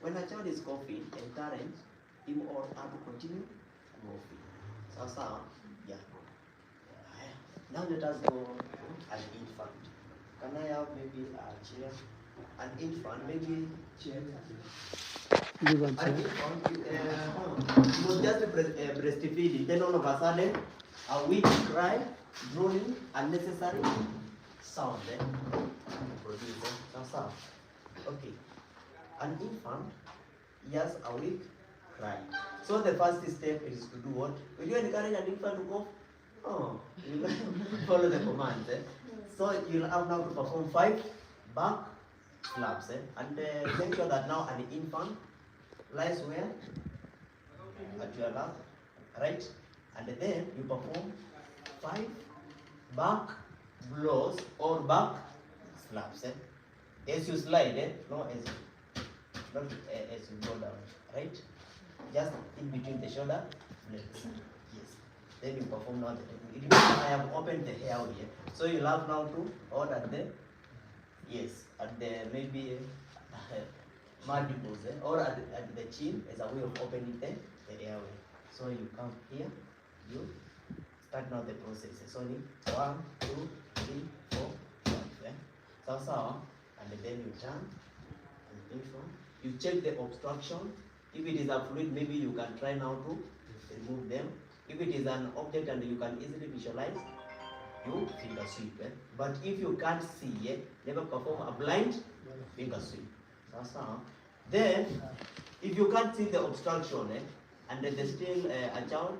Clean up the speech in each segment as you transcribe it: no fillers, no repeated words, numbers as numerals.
When a child is coughing, encourage him or her to continue coughing. Sasa, yeah. Now let us go to an infant. Can I have maybe a chair? An infant, maybe chair. Give one An chair. infant, he was just breastfeeding. Then all of a sudden, a weak cry, drooling, unnecessary sound. Produce some sound. Okay. An infant, he has a weak cry. So the first step is to do what? Will you encourage an infant to cough? Oh, you follow the commands. So you'll have now to perform 5 back slaps. And make sure that now an infant lies where? At your lap, right? And then you perform 5 back blows or back slaps. As you slide, not as you go down, right? Just in between the shoulder blades. Yes. Then you perform now the technique. I have opened the hair here. So you'll have now to hold at the, yes, at the maybe mandibles, or at the chin as a way of opening the airway. So you come here, you start now the process. So 1, 2, 3, 4, 5. So, and then you turn, and you check the obstruction. If it is a fluid, maybe you can try now to remove them. If it is an object and you can easily visualize, you finger sweep. But if you can't see, never perform a blind finger sweep. Then, if you can't see the obstruction, and then there's still a child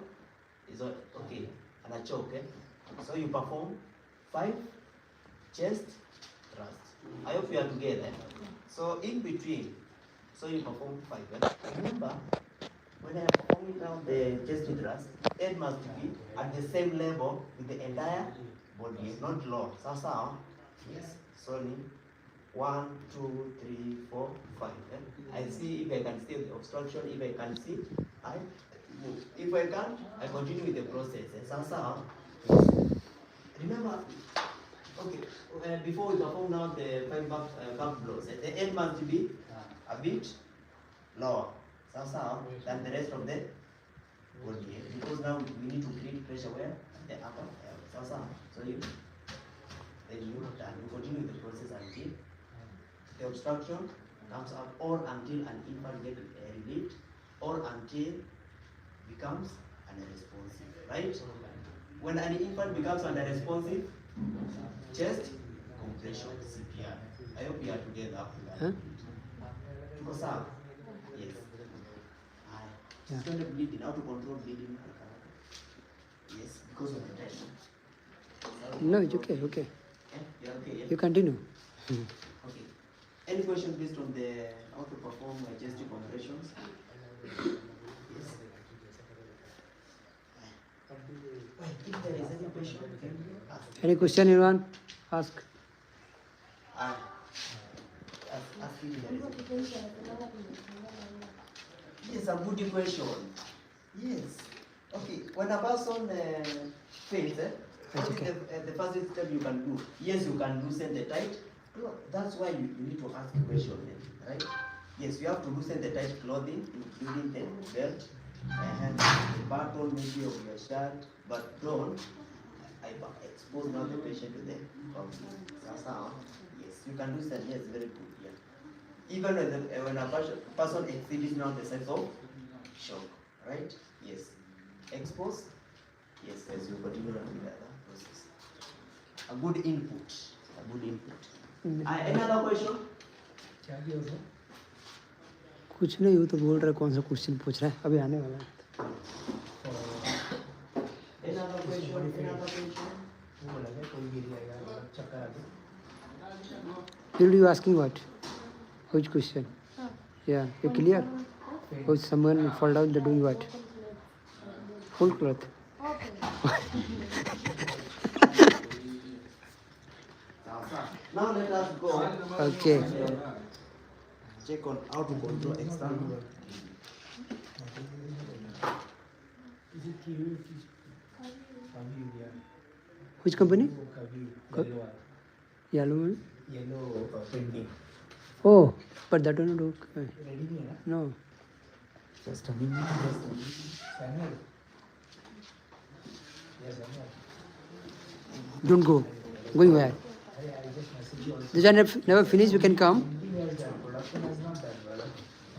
is okay, and a choke, so you perform 5 chest thrusts. I hope you are together. So in between, so you perform 5. Remember, when I am performing now the chest thrust, head must be at the same level with the entire body, not low. Sasa, yes. So 1, 2, 3, 4, 5. I see if I can see the obstruction. If I can see, I move. If I can't, I continue with the process. Sasa, remember. Okay, before we perform now the 5 back blows, the head must be a bit lower than the rest of the body, because now we need to create pressure where the upper airway. So you then you continue with the process until the obstruction comes out, or until an infant gets relieved, or until becomes unresponsive. Right? When an infant becomes unresponsive, chest compression, CPR. I hope you are together. Huh? Yes. It's going to bleeding. How to control bleeding? Yes, because of the tension. No, it's okay, okay. Yeah, okay, yeah. You continue. Okay. Any question based on the how to perform chest compressions? Yes. If there is any question, can you ask? Any question you want? Ask. Ask if there is. Yes, a good question. Yes. Okay. When a person fails, what is the first step you can do? Yes, you can loosen the tight. That's why you need to ask question, right? Yes, you have to loosen the tight clothing, including the belt and the button maybe of your shirt, but don't expose now the patient to the problem. Yes, you can loosen. Yes, very good. Yeah. Even when a person exhibits now the sense of shock, right? Yes. Expose. Yes, as you continue with the other process. A good input. A good input. Any other question? कुछ नहीं, वो तो बोल रहा है कौन सा question पूछ रहा है, अभी आने वाला है. Another question? Another question? Will you asking what? Which question? Yeah, you clear? Or someone fall down, they doing what? Full cloth. Now let us go. Okay. Check on how to control external. Which company? Yellow. Yellow printing. Oh, But that will not work. Ready नहीं है ना? No. Just a minute. Samuel. Yes, Samuel. Don't go. Going where? I just message you also. These are never finished. We can come. Printing has done. Production has not done, brother.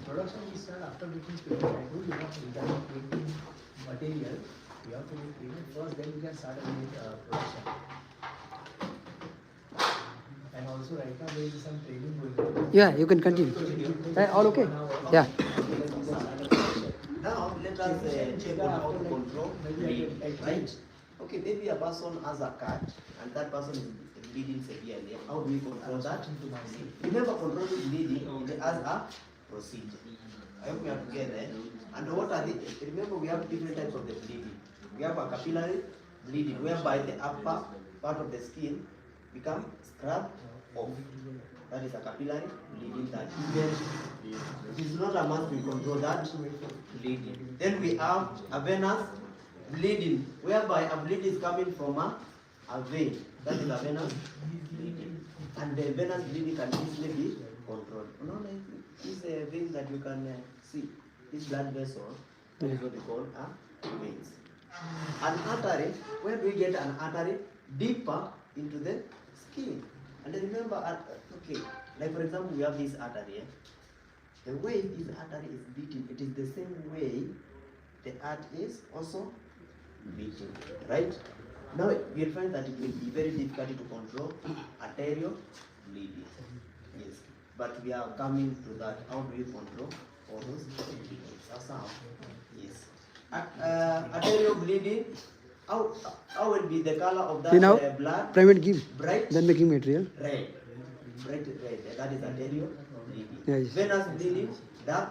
Production we start after making payment. I told you, we done printing material. You have to make payment first, then you can start production. And also right now there is some training going on. Yeah, you can continue. All okay? Yeah. Now let us check on how to control bleeding, right? Okay, maybe a person has a cut and that person is bleeding severely. How do we control that? Remember, controlling bleeding it has a procedure. I hope we are together. And what are the? Remember, we have different types of the bleeding. We have a capillary bleeding, whereby the upper part of the skin become scrubbed off. That is a capillary bleeding that even it is not a must we control that bleeding. Then we have a venous bleeding, whereby a bleed is coming from a vein. That is a venous bleeding. And the venous bleeding can easily be controlled. You know, like these veins that you can see, this blood vessel, that is what we call veins. An artery, where do we get an artery? Deeper into the skin. And then remember, okay, like for example, we have this artery. The way this artery is beating, it is the same way the heart is also beating, right? Now you'll find that it will be very difficult to control arterial bleeding. Yes, but we are coming to that. How do we control all those bleedings? Yes. Arterial bleeding. How will be the color of that You know, blood? private give. Bright Then making material. red. Bright red. That is arterial bleeding. Yes. Venous bleeding, dark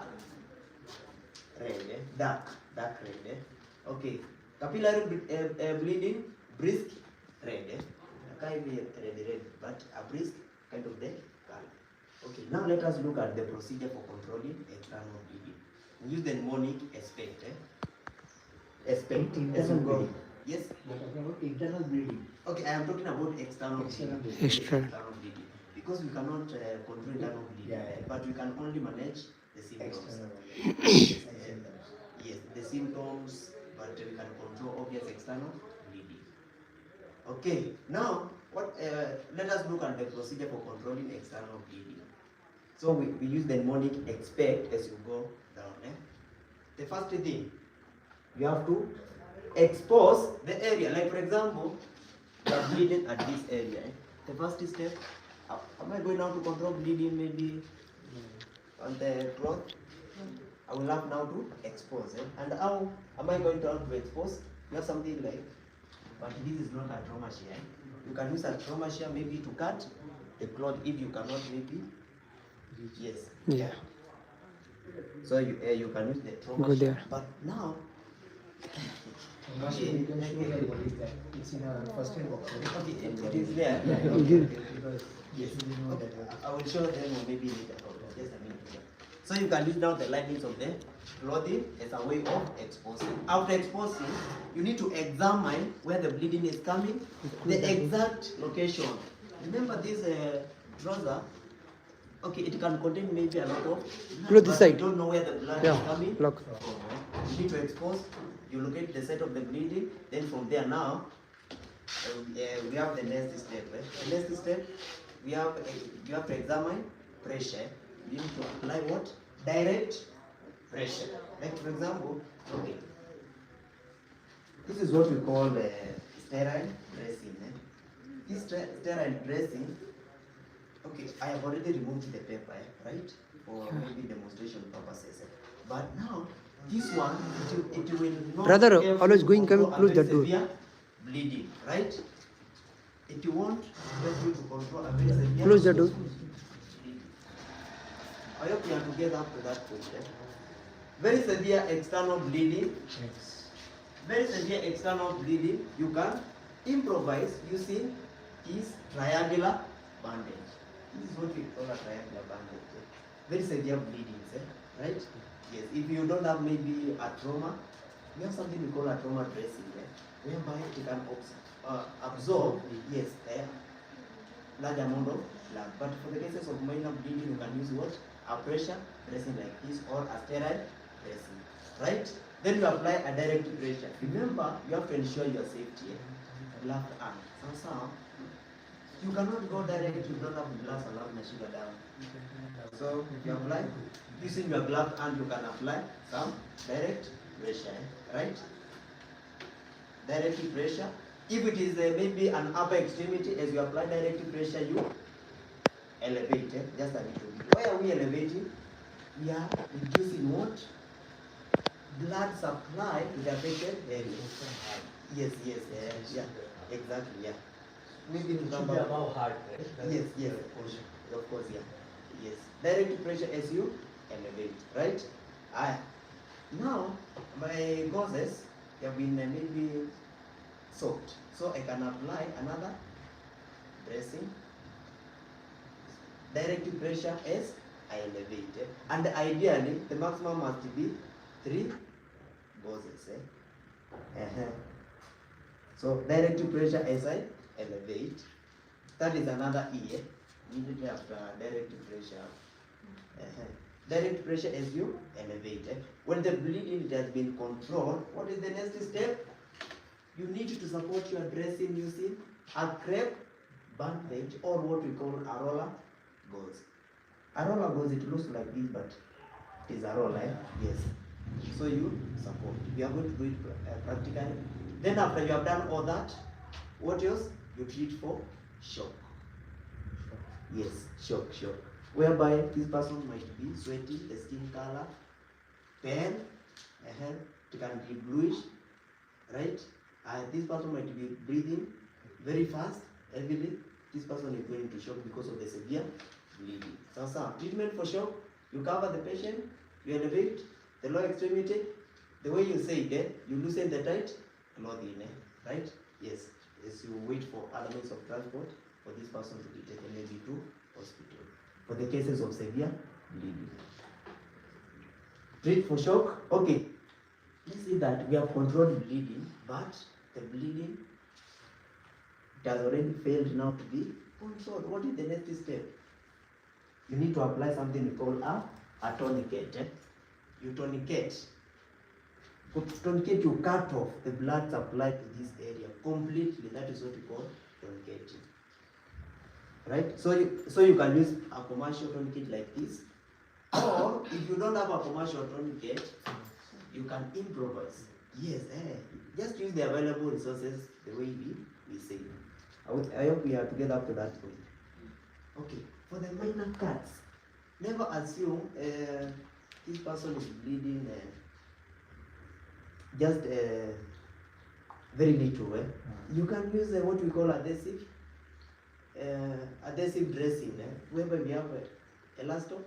red. Dark red. Okay. Capillary bleeding, brisk red. Can't be red, but a brisk kind of the color. Okay. Now let us look at the procedure for controlling external bleeding. We use the mnemonic aspect. Aspect. Internal bleeding. Yes. We're talking about internal bleeding. Okay, I am talking about external External bleeding. bleeding. External. Bleeding. Because we cannot control internal bleeding, Yeah. but we can only manage the symptoms. External. Yes, the symptoms, but we can control obvious external bleeding. Okay, now what? Let us look at the procedure for controlling external bleeding. So we use the mnemonic expect as you go down. The first thing, you have to expose the area. Like for example, you are bleeding at this area. The first step, am I going now to control bleeding maybe on the cloth? I will have now to expose. And how am I going to have to expose? You have something like, but this is not a trauma shear. You can use a trauma shear maybe to cut the cloth if you cannot maybe. Yes. Yeah. So you can use the trauma Go shear. there. But now, You can show that what is that. It's in a first aid box. okay, it is there. You give. Because Yes. you know Okay. that. I will show them maybe later. Just a minute. Here. So you can use now the linings of the clothing as a way of exposing. After exposing, you need to examine where the bleeding is coming, the exact location. Remember this trouser. Okay, it can contain maybe a lot of. Look this but you side. don't know where the blood Yeah, is coming. look. You need to expose. You locate the site of the bleeding. Then from there now, we have the next step. The next step, you have to examine pressure. You need to apply what? Direct pressure. Like for example, okay, this is what we call sterile dressing. This sterile dressing, okay, I have already removed the paper, right, for maybe demonstration purposes. But now, this one, it will not Brother, be able always to going, come control a close very the door. severe bleeding, right? It won't help you to control a very severe Close the door. bleeding. I hope you are together up to that question. Very severe external bleeding. Yes. Very severe external bleeding. You can improvise using this triangular bandage. This is what we call a triangular bandage. Very severe bleeding, right? Yes. If you don't have maybe a trauma, we have something we call a trauma dressing, whereby it can absorb, yes, large amount of blood. But for the cases of minor bleeding, you can use what? a pressure dressing like this or a sterile dressing, right? Then you apply a direct pressure. Remember, you have to ensure your safety. Left arm. So you cannot go direct, you don't have gloves allowed sugar down. So you apply, using your glove hand you can apply some direct pressure, right? Direct pressure. If it is maybe an upper extremity, as you apply direct pressure, you elevate just a little bit. Why are we elevating? We are reducing what? Blood supply to the patient area. Yes, yeah, exactly, yeah. Maybe to Should be above heart, right? Yes, of course, yeah. Yes. Direct pressure as you elevate, right? Now, my gauzes have been maybe soaked. So I can apply another dressing. Direct pressure as I elevate. And ideally, the maximum must be 3 gauzes. So direct pressure as I elevate. That is another E. Immediately after direct pressure. Direct pressure as you elevate. When the bleeding has been controlled, what is the next step? You need to support your dressing using a crepe bandage or what we call a roller gauze. A roller gauze, it looks like this, but it is a roller, yes. So you support. We are going to do it practically. Then after you have done all that, what else? You treat for shock. Yes, shock. Whereby this person might be sweaty, the skin color, pale, it can be bluish, right? And this person might be breathing very fast, heavily. This person is going to shock because of the severe bleeding. So, treatment for shock, you cover the patient, you elevate the lower extremity. The way you say it, you loosen the tight clothing, right? Yes. As you wait for other means of transport for this person to be taken maybe to hospital. For the cases of severe bleeding. Treat for shock. Okay. Let's see that we have controlled bleeding, but the bleeding has already failed now to be controlled. What is the next step? You need to apply something we call a tourniquet. You tourniquet. Tourniquet, you cut off the blood supply to this area completely. That is what we call tourniqueting. Right? So you can use a commercial tourniquet like this. Or if you don't have a commercial tourniquet, you can improvise. Yes, just use the available resources the way we say. I hope we are together up to that point. Okay, for the minor cuts, never assume this person is bleeding just very little. You can use what we call adhesive dressing, whereby we have elasto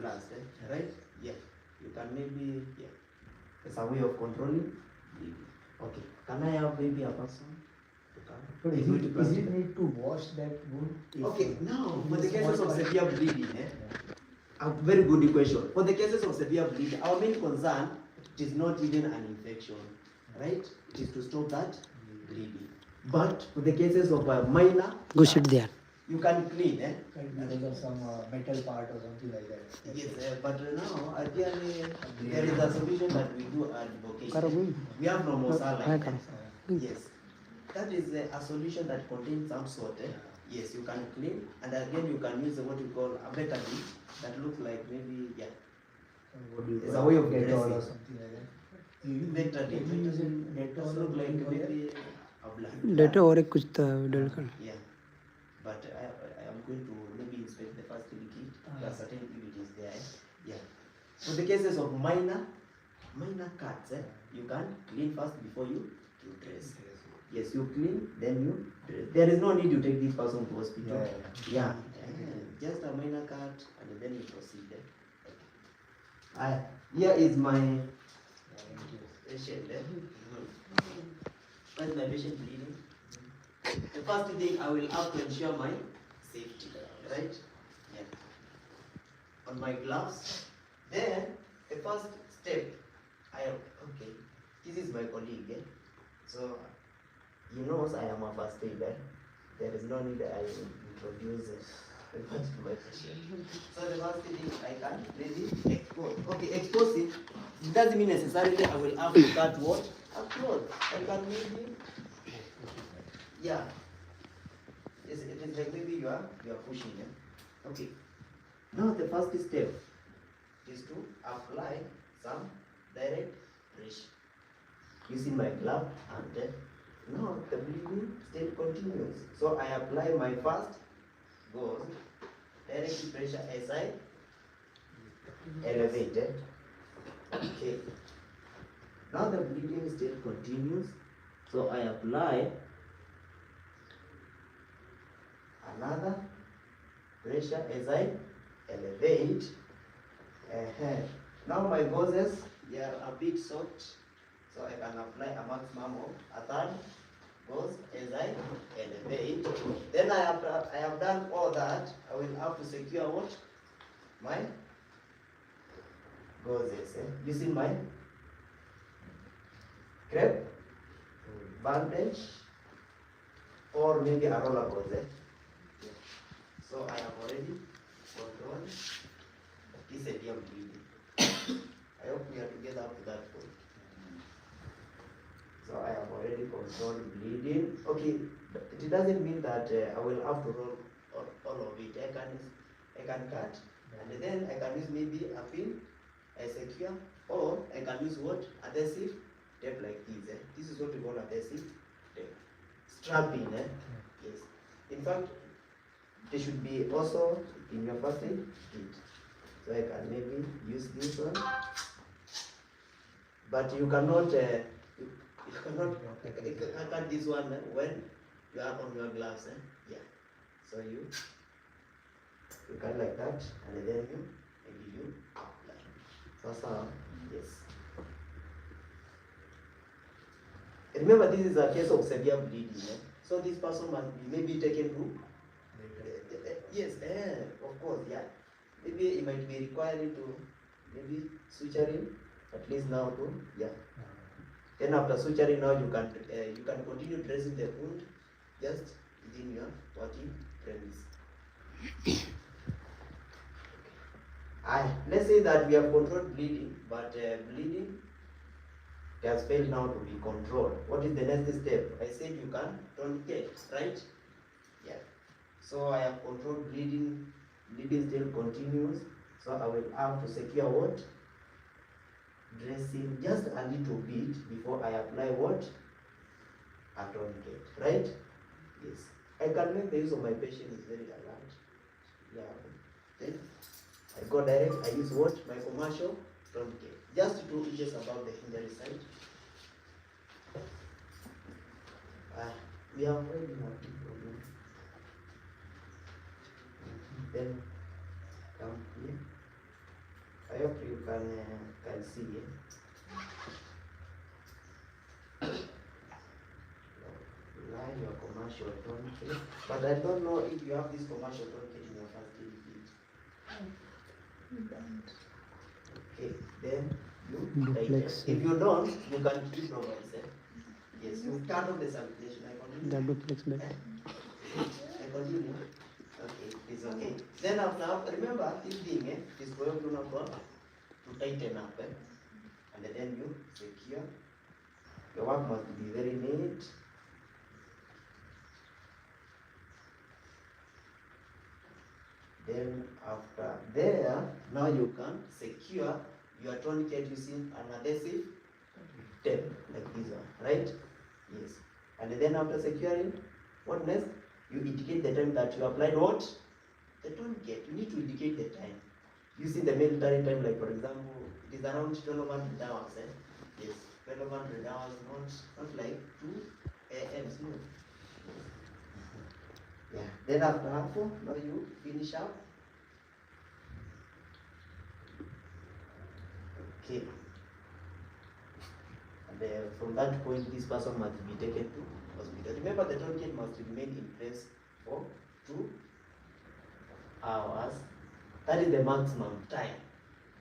plus, right? Yeah, you can maybe, it's a way of controlling bleeding. Okay, can I have maybe a person? But is it need to wash that wound? Okay, now for the cases of severe bleeding, a very good question. For the cases of severe bleeding, our main concern is not even an infection, right? It is to stop that bleeding. But for the cases of minor, Go sit there. you can clean, Because of some metal part or something like that. Yes, but now ideally there is a solution that we do advocate. We have normal saline. Yes, that is a solution that contains some salt. Yes, you can clean, and again you can use what we call a betadine that looks like maybe it's a way of Dettol dressing. or something like that. Betadine. Maybe using Dettol look like maybe a blood. डेटो और एक कुछ था डल कर Yeah, but I am going to maybe inspect the first aid kit. There are certain activities there. Yeah. For the cases of minor cuts, you can clean first before you dress. Yes, you clean, then you dress. There is no need to take this person to hospital. Yeah. Just a minor cut, and then you proceed. Here is my patient. Why is my patient bleeding? The first thing I will have to ensure my safety, right? Yeah. On my gloves. Then the first step, okay, this is my colleague. So he knows I am a first aider. There is no need I introduce Back to my patient. So the first thing I can really expose. Okay, expose it. It doesn't mean necessarily I will have to cut what? A cloth. I can maybe, yeah. It is like maybe you are pushing them. Okay. Now the first step is to apply some direct pressure using my glove, and now the bleeding still continues. So I apply my first goes direct pressure as I elevate it. Okay. Now the bleeding still continues. So I apply another pressure as I elevate. Now my gauzes, they are a bit soft, so I can apply a maximum of a third gauze as I elevate. Then I have done all that. I will have to secure what? My gauzes using my crepe bandage or maybe a roller gauze. So I have already controlled this area of bleeding. I hope we are together up to that point. So I have already controlled bleeding. Okay, it doesn't mean that I will have to roll all of it. I can cut, and then I can use maybe a pin, a secure, or I can use what? Adhesive tape like this. This is what we call adhesive tape. Strapping. Yes. In fact, they should be also in your first aid kit. So I can maybe use this one, but you cannot. You cannot cut this one when you are on your gloves. Yeah. So you cut like that, and then you apply. So yes. Remember, this is a case of severe bleeding. So this person must be maybe taken to. Yes, of course, yeah. Maybe it might be required to maybe suturing, at least now to, yeah. Then after suturing, now you can continue dressing the wound just within your working premise. Let's say that we have controlled bleeding, but bleeding has failed now to be controlled. What is the next step? I said you can tourniquet, right? Yeah. So I have controlled bleeding. Bleeding still continues. So I will have to secure what? Dressing just a little bit before I apply what? A tourniquet, right? Yes. I can make the use of my patient is very alert. Yeah. Then I go direct. I use what? My commercial tourniquet. Just 2 inches above the injury site. We have already had this problem. Then come here. I hope you can see it. Line your commercial tourniquet, but I don't know if you have this commercial tourniquet in your first aid kit. Okay, then you Duplex. If you don't, you can improvise. Yes, you cut off the circulation. I continue. The duplex bed. I continue. Okay, it's okay. Then after, remember this thing is going to tighten up, and then you secure. Your work must be very neat. Then after there, now you can secure your tourniquet using an adhesive tape like this one, right? Yes. And then after securing, what next? You indicate the time that you applied what? The tourniquet. You need to indicate the time. Using the military time, like for example, it is around 1200 hours. Yes, 1200 hours, not like 2 a.m. No. Yeah. Then after now you finish up. Okay. And from that point, this person must be taken to hospital. Remember, the tourniquet must remain in place for 2 hours. That is the maximum time.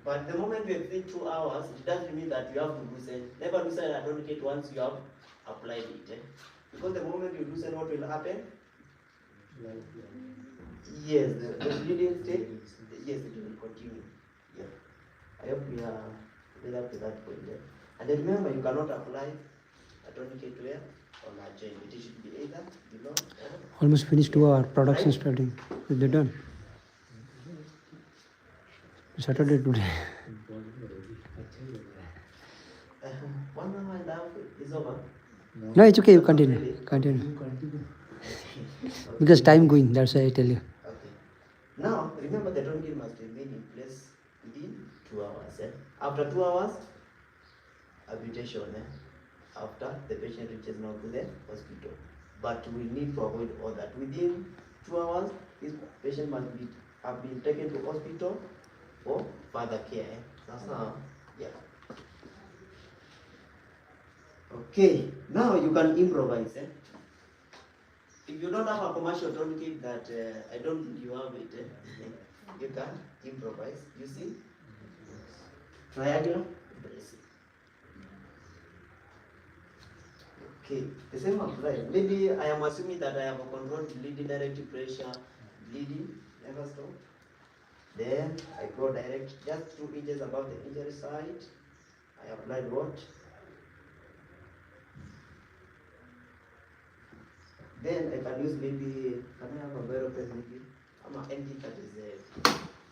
But the moment you exceed 2 hours, it doesn't mean that you have to loosen. Never loosen a tourniquet once you have applied it. Because the moment you loosen, what will happen? Yes, the bleeding state, yes, it will continue. Yeah. I hope we are led up to that point there. And then remember, you cannot apply a tourniquet where on a joint. It should be either below or Almost finished 2 hour production starting. Is they done? Saturday today. 1 hour and a half is over. No, it's okay. You continue. Continue. You continue. Because time going. That's why I tell you. Okay. Now, remember the tourniquet must remain in place within 2 hours. After 2 hours, amputation. After the patient reaches now to the hospital. But we need to avoid all that. Within 2 hours, this patient must have been taken to hospital for further care. That's how, yeah. Okay, now you can improvise. If you don't have a commercial tourniquet that I don't think you have it, you can improvise. You see? Triangular bracing. Okay, the same applies. Maybe I am assuming that I have a controlled bleeding, direct pressure, bleeding, never stop. Then I go direct just 2 inches above the injury site. I applied what? Then I can use maybe, can I have a better pen maybe? I'm an empty that is very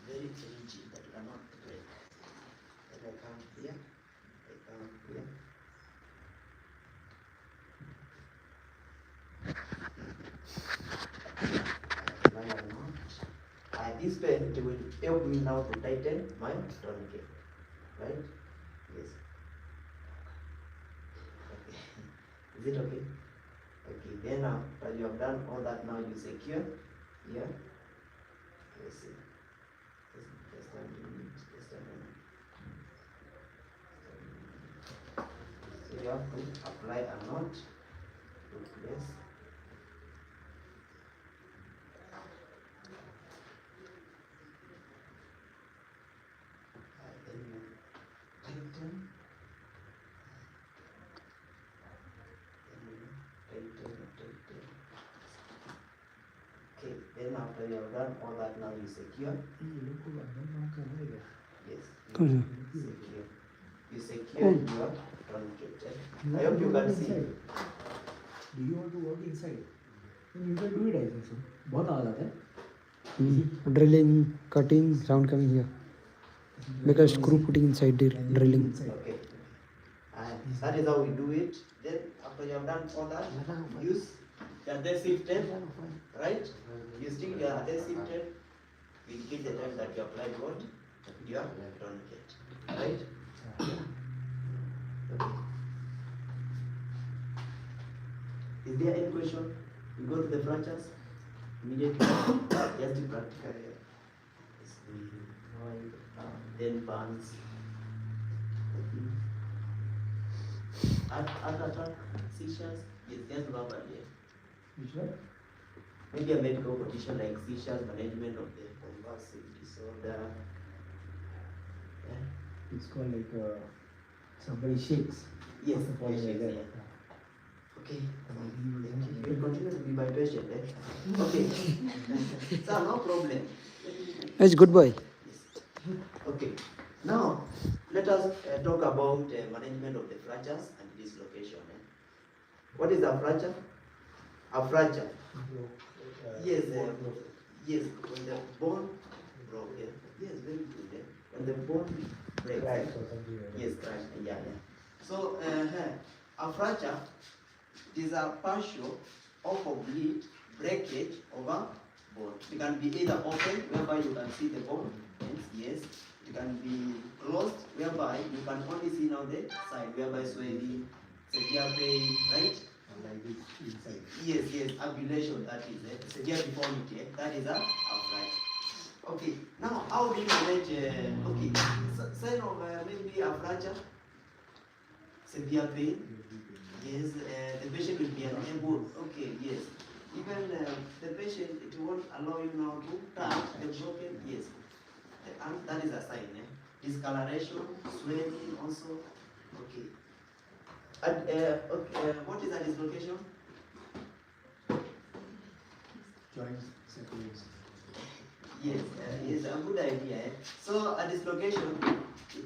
rigid that cannot break. Then I come here, I come here. Apply a knot. This pen it will help me now to tighten my tourniquet. Right? Yes. Okay. Is it okay? Okay, then after you have done all that, now you secure here. Let's see. Just a minute. Just a minute. So you have to apply a knot to place. Then you tighten. Okay, then after you have done all that, now you secure. Yes, you secure. You secure your tourniquet. I hope you can see. Do you want to work inside? Then you can do it, I think so. बहुत आवाज आता है. Drilling, cutting, sound coming here. Because screw putting inside the drilling. Okay. And that is how we do it. Then after you have done all that, use the adhesive tape, right? You stick your adhesive tape. We give the time that you applied what? Your tourniquet, right? Okay. Is there any question? We go to the fractures immediately. Just the practical here. Then bands. Attack, seizures, yes, just verbally. Which one? Maybe a medical condition like seizures, management of the convulsive disorder. Yeah. It's called like somebody shakes. Yes, First of all, yes, like that. yeah. Okay. You will continue to be my patient, eh? Okay. So no problem. It's good boy. Yes. Okay. Now let us talk about management of the fractures and dislocation. What is a fracture? A fracture. Yes, yes. When the bone broke. Yes, very good. When the bone breaks. Cracks or something like that. Yes, crash. Yeah. So a fracture is a partial or complete breakage of a bone. It can be either open, whereby you can see the bone. Yes. It can be closed, whereby you can only see now the side, whereby swelling, severe pain, right? And like this inside. Yes, ambulation, that is it. Severe deformity, that is a fracture. Okay, now how do you manage, sign of maybe a fracture, severe pain, yes, the patient will be unable, okay, yes. Even the patient, it won't allow you now to touch the broken, yes. And that is a sign, discoloration, swelling also, okay. And what is a dislocation? Joints separates. Yes, it's a good idea. So at this location,